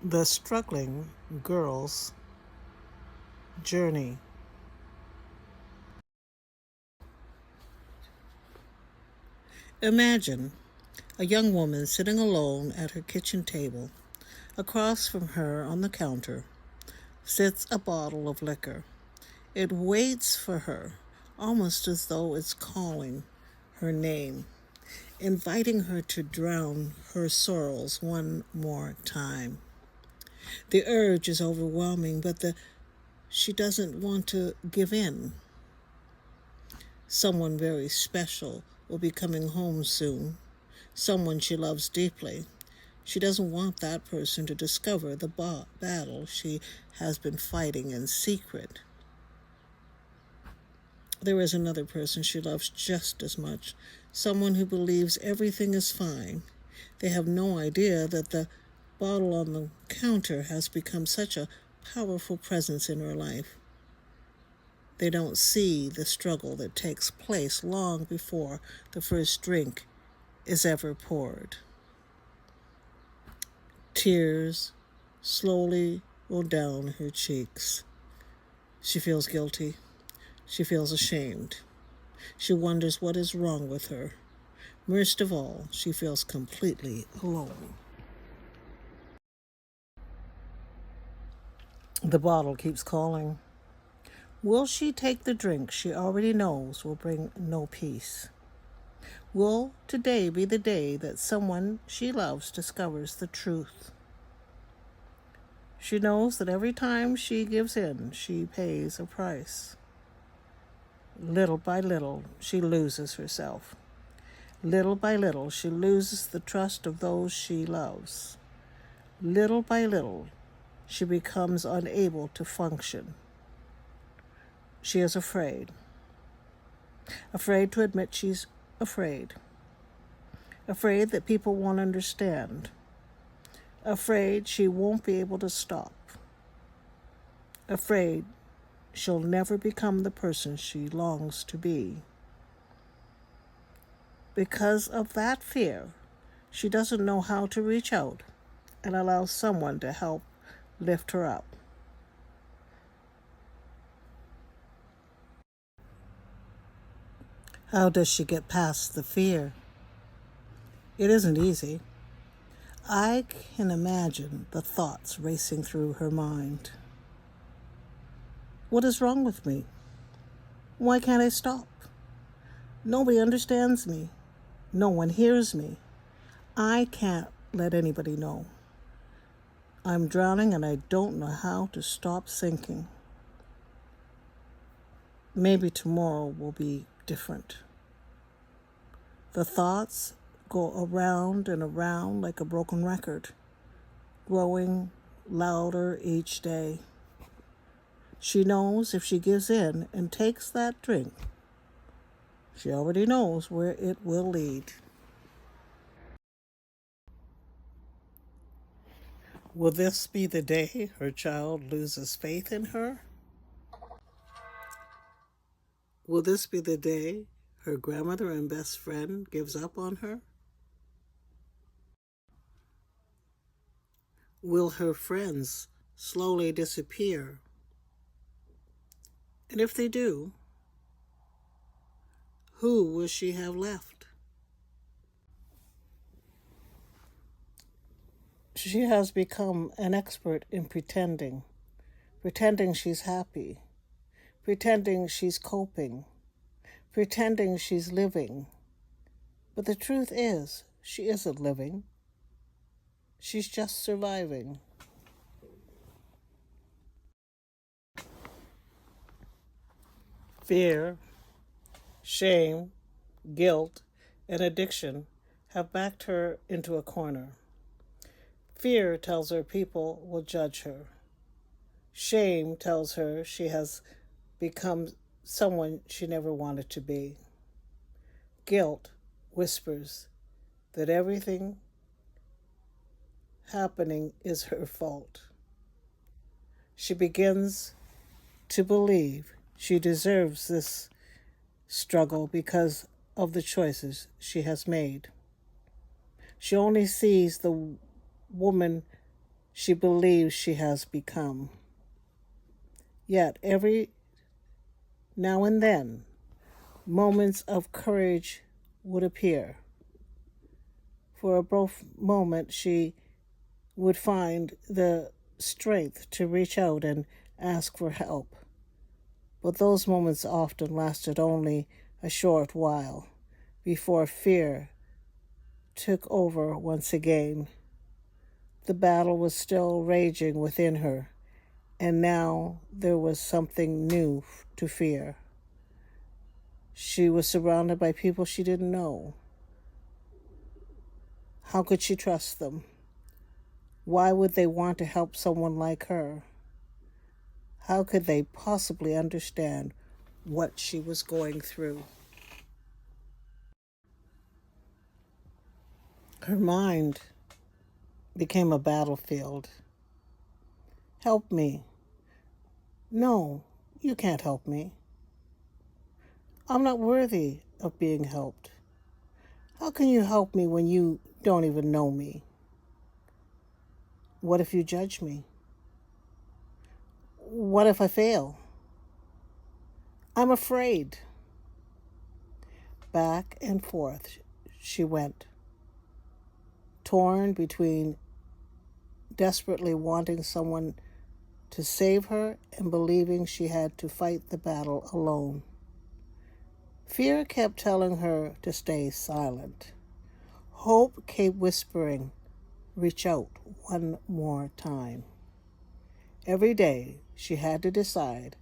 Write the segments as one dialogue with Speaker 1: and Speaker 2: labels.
Speaker 1: The struggling girl's journey. Imagine a young woman sitting alone at her kitchen table. Across from her on the counter sits a bottle of liquor. It waits for her, almost as though it's calling her name, inviting her to drown her sorrows one more time. The urge is overwhelming, but she doesn't want to give in. Someone very special will be coming home soon, someone she loves deeply. She doesn't want that person to discover the battle she has been fighting in secret. There is another person she loves just as much, someone who believes everything is fine. They have no idea that the bottle on the counter has become such a powerful presence in her life. They don't see the struggle that takes place long before the first drink is ever poured. Tears slowly roll down her cheeks. She feels guilty. She feels ashamed. She wonders what is wrong with her. Worst of all, she feels completely alone. The bottle keeps calling. Will she take the drink she already knows will bring no peace? Will today be the day that someone she loves discovers the truth? She knows that every time she gives in, she pays a price. Little by little, she loses herself. Little by little, she loses the trust of those she loves. Little by little, she becomes unable to function. She is afraid. Afraid to admit she's afraid. Afraid that people won't understand. Afraid she won't be able to stop. Afraid she'll never become the person she longs to be. Because of that fear, she doesn't know how to reach out and allow someone to help lift her up. How does she get past the fear? It isn't easy. I can imagine the thoughts racing through her mind. What is wrong with me? Why can't I stop? Nobody understands me. No one hears me. I can't let anybody know. I'm drowning and I don't know how to stop sinking. Maybe tomorrow will be different. The thoughts go around and around like a broken record, growing louder each day. She knows if she gives in and takes that drink, she already knows where it will lead. Will this be the day her child loses faith in her? Will this be the day her grandmother and best friend gives up on her? Will her friends slowly disappear? And if they do, who will she have left? She has become an expert in pretending she's happy, pretending she's coping, pretending she's living. But the truth is, she isn't living. She's just surviving. Fear, shame, guilt, and addiction have backed her into a corner. Fear tells her people will judge her. Shame tells her she has become someone she never wanted to be. Guilt whispers that everything happening is her fault. She begins to believe she deserves this struggle because of the choices she has made. She only sees the woman she believes she has become. Yet every now and then, moments of courage would appear. For a brief moment, she would find the strength to reach out and ask for help. But those moments often lasted only a short while before fear took over once again. The battle was still raging within her, and now there was something new to fear. She was surrounded by people she didn't know. How could she trust them? Why would they want to help someone like her? How could they possibly understand what she was going through? Her mind became a battlefield. Help me. No, you can't help me. I'm not worthy of being helped. How can you help me when you don't even know me? What if you judge me? What if I fail? I'm afraid. Back and forth she went, torn between desperately wanting someone to save her and believing she had to fight the battle alone. Fear kept telling her to stay silent. Hope kept whispering, reach out one more time. Every day she had to decide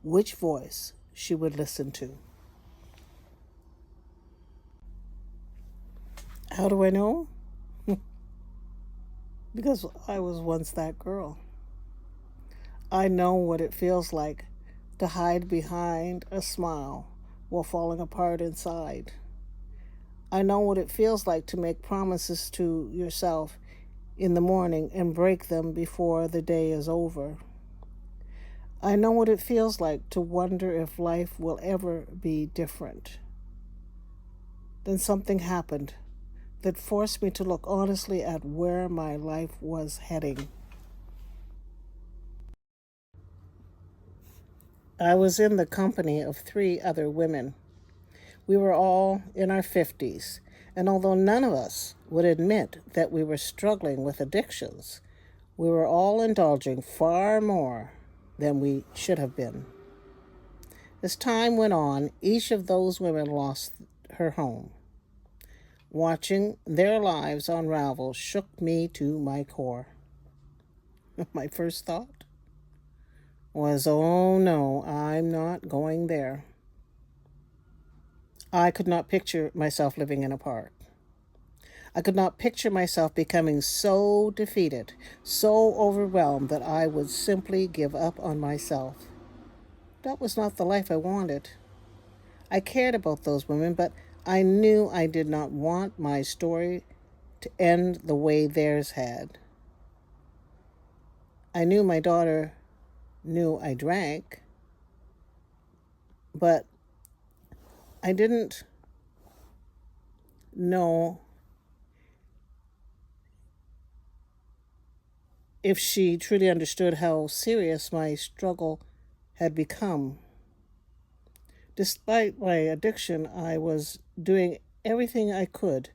Speaker 1: which voice she would listen to. How do I know? Because I was once that girl. I know what it feels like to hide behind a smile while falling apart inside. I know what it feels like to make promises to yourself in the morning and break them before the day is over. I know what it feels like to wonder if life will ever be different. Then something happened that forced me to look honestly at where my life was heading. I was in the company of 3 other women. We were all in our 50s, and although none of us would admit that we were struggling with addictions, we were all indulging far more than we should have been. As time went on, each of those women lost her home. Watching their lives unravel shook me to my core. My first thought was, oh no, I'm not going there. I could not picture myself living in a park. I could not picture myself becoming so defeated, so overwhelmed that I would simply give up on myself. That was not the life I wanted. I cared about those women, but I knew I did not want my story to end the way theirs had. I knew my daughter knew I drank, but I didn't know if she truly understood how serious my struggle had become. Despite my addiction, I was doing everything I could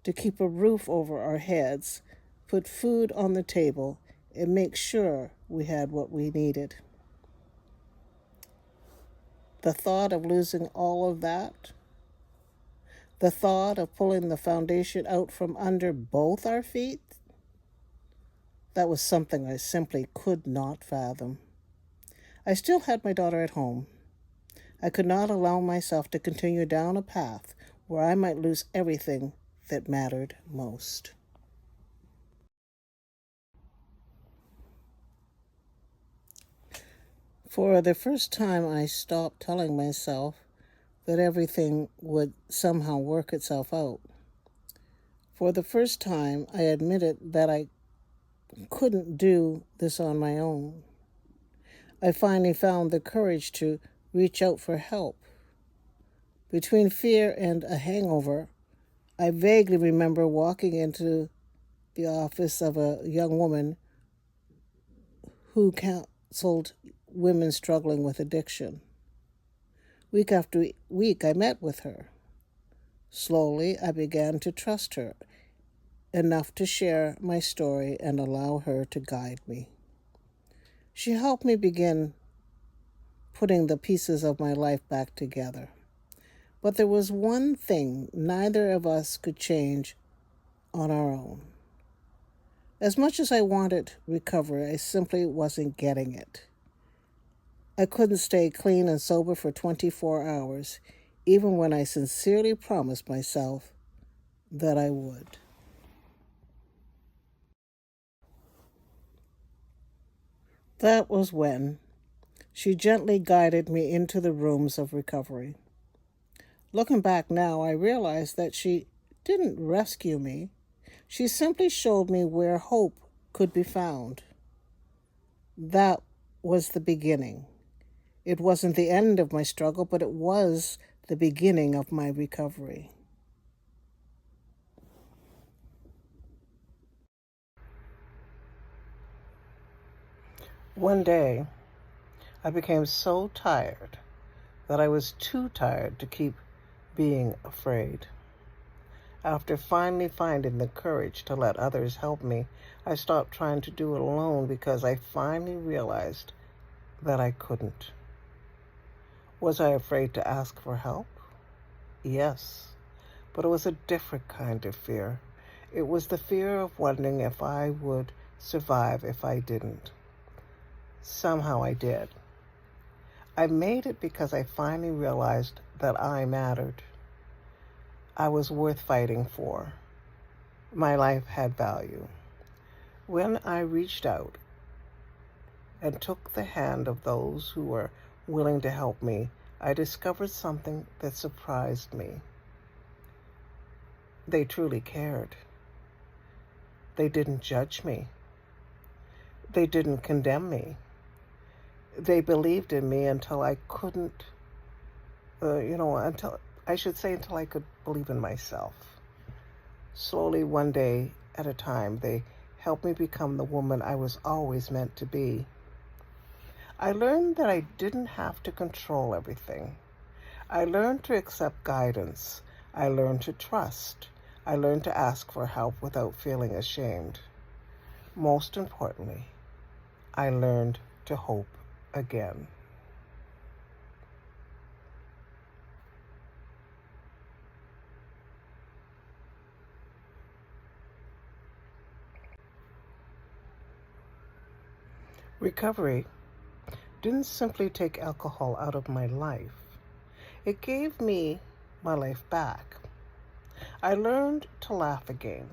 Speaker 1: to keep a roof over our heads, put food on the table, and make sure we had what we needed. The thought of losing all of that, the thought of pulling the foundation out from under both our feet, that was something I simply could not fathom. I still had my daughter at home. I could not allow myself to continue down a path where I might lose everything that mattered most. For the first time, I stopped telling myself that everything would somehow work itself out. For the first time, I admitted that I couldn't do this on my own. I finally found the courage to reach out for help. Between fear and a hangover, I vaguely remember walking into the office of a young woman who counseled women struggling with addiction. Week after week, I met with her. Slowly, I began to trust her enough to share my story and allow her to guide me. She helped me begin putting the pieces of my life back together. But there was one thing neither of us could change on our own. As much as I wanted recovery, I simply wasn't getting it. I couldn't stay clean and sober for 24 hours, even when I sincerely promised myself that I would. That was when she gently guided me into the rooms of recovery. Looking back now, I realize that she didn't rescue me. She simply showed me where hope could be found. That was the beginning. It wasn't the end of my struggle, but it was the beginning of my recovery. One day, I became so tired that I was too tired to keep being afraid. After finally finding the courage to let others help me, I stopped trying to do it alone because I finally realized that I couldn't. Was I afraid to ask for help? Yes, but it was a different kind of fear. It was the fear of wondering if I would survive if I didn't. Somehow I did. I made it because I finally realized that I mattered. I was worth fighting for. My life had value. When I reached out and took the hand of those who were willing to help me, I discovered something that surprised me. They truly cared. They didn't judge me. They didn't condemn me. They believed in me until I couldn't, until I could believe in myself. Slowly, one day at a time, they helped me become the woman I was always meant to be. I learned that I didn't have to control everything. I learned to accept guidance. I learned to trust. I learned to ask for help without feeling ashamed. Most importantly, I learned to hope again. Recovery didn't simply take alcohol out of my life. It gave me my life back. I learned to laugh again.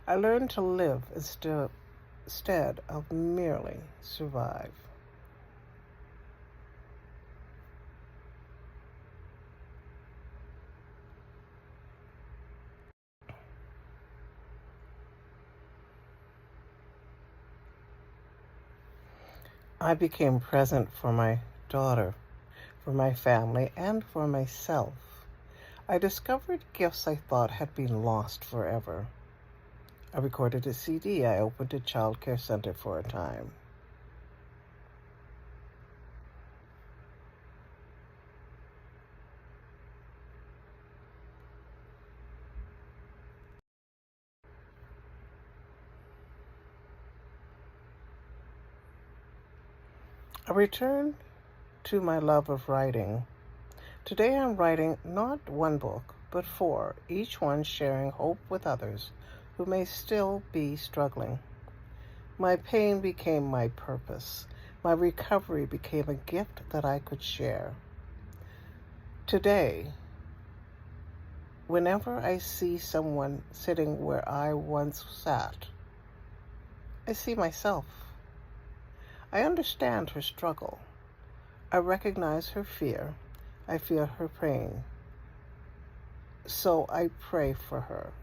Speaker 1: I learned to live instead of merely survive. I became present for my daughter, for my family, and for myself. I discovered gifts I thought had been lost forever. I recorded a CD. I opened a child care center for a time. I returned to my love of writing. Today I'm writing not one book, but four, each one sharing hope with others who may still be struggling. My pain became my purpose. My recovery became a gift that I could share. Today, whenever I see someone sitting where I once sat, I see myself. I understand her struggle. I recognize her fear. I feel her pain. So I pray for her.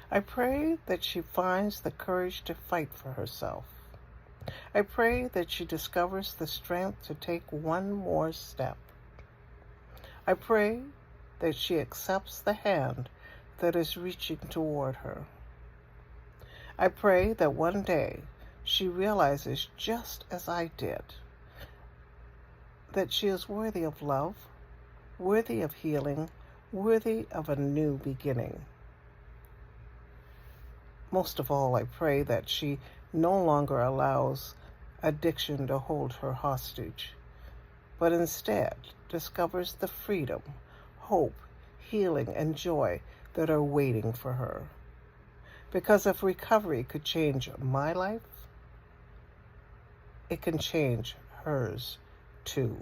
Speaker 1: I pray that she finds the courage to fight for herself. I pray that she discovers the strength to take one more step. I pray that she accepts the hand that is reaching toward her. I pray that one day she realizes, just as I did, that she is worthy of love, worthy of healing, worthy of a new beginning. Most of all, I pray that she no longer allows addiction to hold her hostage, but instead discovers the freedom, hope, healing, and joy that are waiting for her. Because if recovery could change my life, it can change hers too.